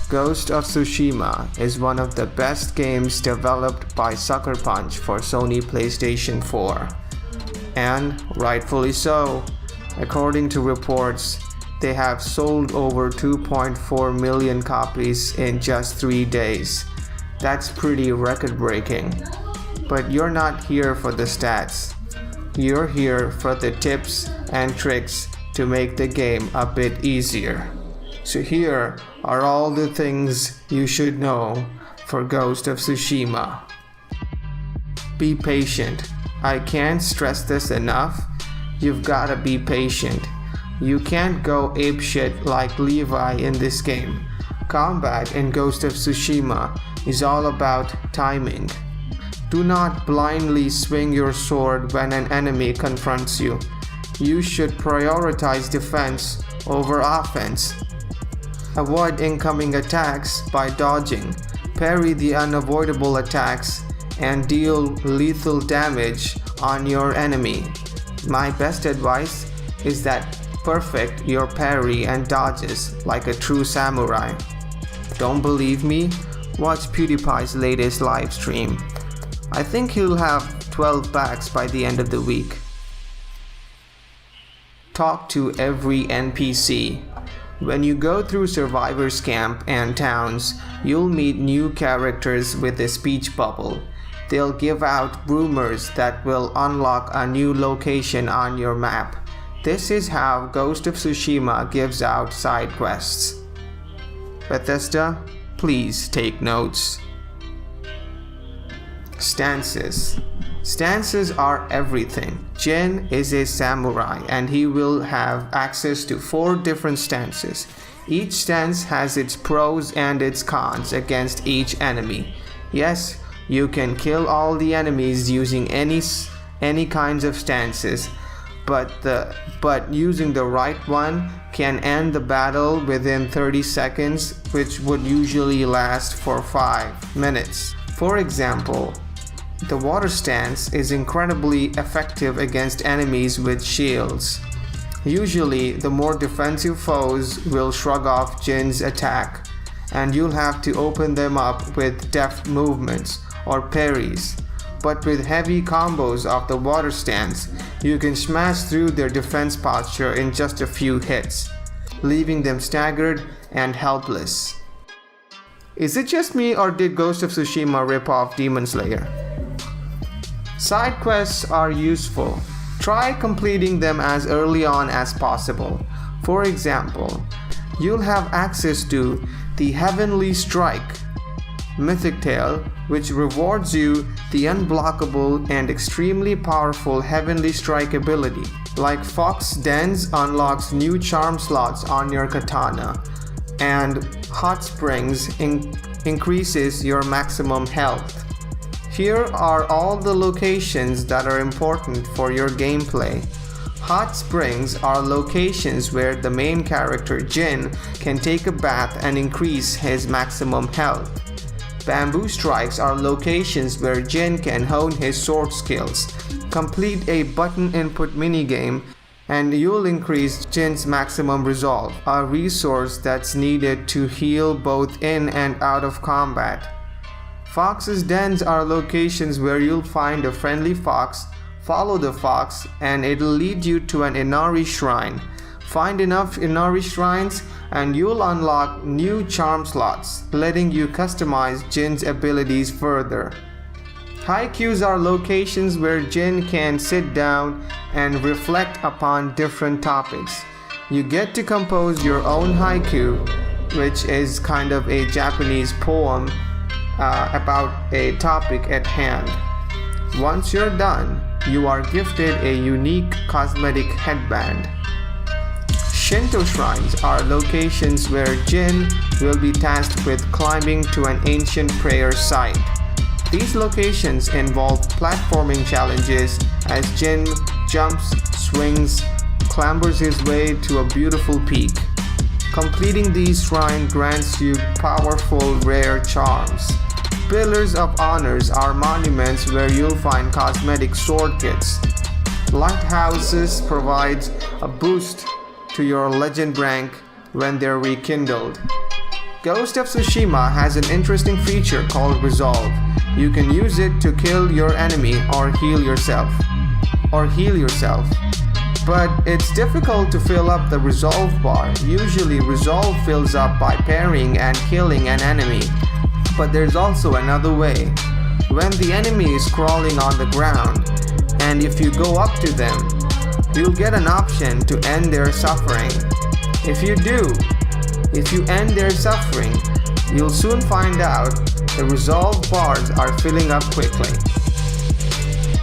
Ghost of Tsushima is one of the best games developed by Sucker Punch for Sony PlayStation 4. And rightfully so. According to reports, they have sold over 2.4 million copies in just 3 days. That's pretty record-breaking. But you're not here for the stats. You're here for the tips and tricks to make the game a bit easier. So here are all the things you should know for Ghost of Tsushima. Be patient. I can't stress this enough. You've gotta be patient. You can't go apeshit like Levi in this game. Combat in Ghost of Tsushima is all about timing. Do not blindly swing your sword when an enemy confronts you. You should prioritize defense over offense. Avoid incoming attacks by dodging, parry the unavoidable attacks, and deal lethal damage on your enemy. My best advice is that perfect your parry and dodges like a true samurai. Don't believe me? Watch PewDiePie's latest live stream. I think he'll have 12 packs by the end of the week. Talk to every NPC. When you go through survivors' camp and towns, you'll meet new characters with a speech bubble. They'll give out rumors that will unlock a new location on your map. This is how Ghost of Tsushima gives out side quests. Bethesda, please take notes. Stances. Stances are everything. Jin is a samurai and he will have access to 4 different stances. Each stance has its pros and its cons against each enemy. Yes, you can kill all the enemies using any kinds of stances, but using the right one can end the battle within 30 seconds, which would usually last for 5 minutes. For example, the water stance is incredibly effective against enemies with shields. Usually, the more defensive foes will shrug off Jin's attack, and you'll have to open them up with deft movements or parries. But with heavy combos of the water stance, you can smash through their defense posture in just a few hits, leaving them staggered and helpless. Is it just me, or did Ghost of Tsushima rip off Demon Slayer? Side quests are useful. Try completing them as early on as possible. For example, you'll have access to the Heavenly Strike mythic tale, which rewards you the unblockable and extremely powerful Heavenly Strike ability. Like Fox Dens unlocks new charm slots on your katana, and Hot Springs increases your maximum health. Here are all the locations that are important for your gameplay. Hot Springs are locations where the main character Jin can take a bath and increase his maximum health. Bamboo Strikes are locations where Jin can hone his sword skills. Complete a button input minigame and you'll increase Jin's maximum resolve, a resource that's needed to heal both in and out of combat. Fox's Dens are locations where you'll find a friendly fox, follow the fox, and it'll lead you to an Inari shrine. Find enough Inari shrines and you'll unlock new charm slots, letting you customize Jin's abilities further. Haikus are locations where Jin can sit down and reflect upon different topics. You get to compose your own haiku, which is kind of a Japanese poem about a topic at hand. Once you're done, you are gifted a unique cosmetic headband. Shinto Shrines are locations where Jin will be tasked with climbing to an ancient prayer site. These locations involve platforming challenges as Jin jumps, swings, clambers his way to a beautiful peak. Completing these shrines grants you powerful, rare charms. Pillars of Honors are monuments where you'll find cosmetic sword kits. Lighthouses provides a boost to your legend rank when they're rekindled. Ghost of Tsushima has an interesting feature called Resolve. You can use it to kill your enemy or heal yourself. But it's difficult to fill up the Resolve bar. Usually Resolve fills up by parrying and killing an enemy. But there's also another way. When the enemy is crawling on the ground, and if you go up to them, you'll get an option to end their suffering. If you end their suffering, you'll soon find out the Resolve bars are filling up quickly.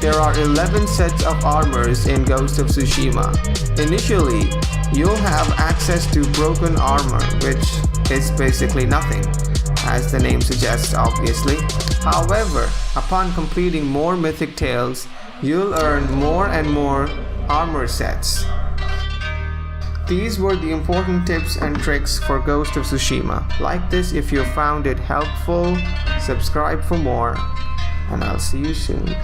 There are 11 sets of armors in Ghost of Tsushima. Initially, you'll have access to broken armor, which is basically nothing, as the name suggests obviously. However, upon completing more mythic tales, you'll earn more and more armor sets. These were the important tips and tricks for Ghost of Tsushima. Like this if you found it helpful, subscribe for more, and I'll see you soon.